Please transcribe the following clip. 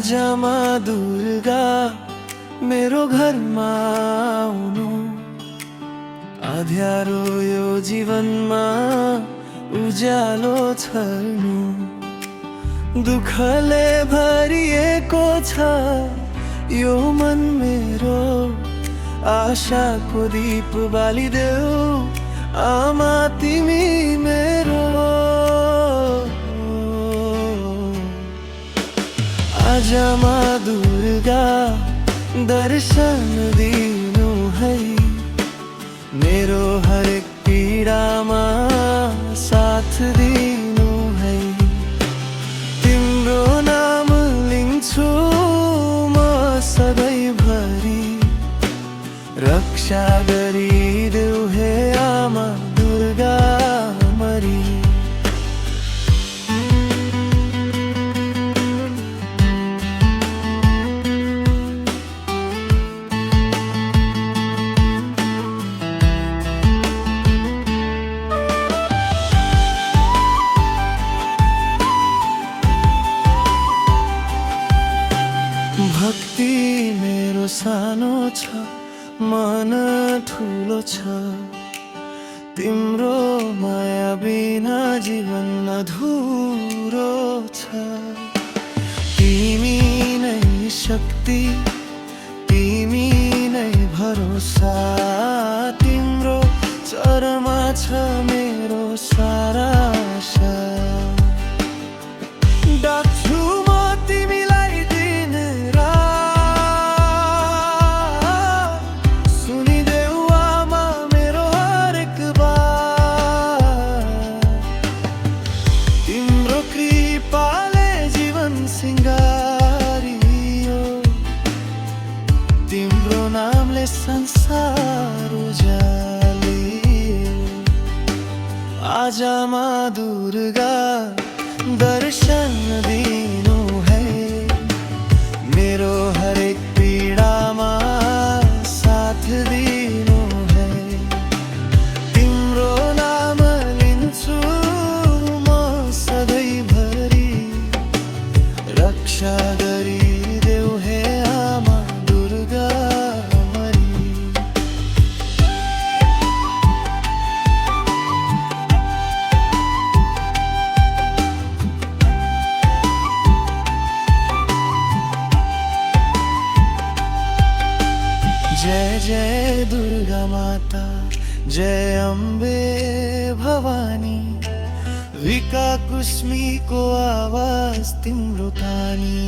आजा माँ दुर्गा मेरो घरमा आउनु, अँध्यारो यो जीवनमा उज्यालो छर्नु। दुःखले भरिएको छ यो मन मेरो, आशाको दीप बालिदेऊ आमा तिमी मेरो। आजा माँ दुर्गा दर्शन दिनु है, मेरो हरेक पीडामा साथ दिनु है। तिम्रो नाम लिन्छु म सधैँभरि, रक्षा गरिदेऊ हे आमा दुर्गा मरी। भक्ति मेरो सानो छ, मन ठुलो छ, तिम्रो माया बिना जीवन अधुरो छ। तिमी नै शक्ति, तिमी नै भरोसा, तिम्रो चरमा छ मेरो सारा आशा। डाक्छु म तिमीलाई दिन रात, सुनिदेऊ आमा मेरो हरेक बात। तिम्रो कृपाले जीवन सिंगारियो, तिम्रो नामले संसार उज्यालियो। आजा माँ दुर्गा दर्शन दिनु है, मेरो हरेक पीडामा साथ दिनु है। तिम्रो नाम लिन्छु म सधैँभरि, रक्षा गरिदेऊ हे आमा दुर्गा मरी। जय जय दुर्गा माता, जय अम्बे भवानी, विका कुस्मीको आवाज तिम्रो कानी।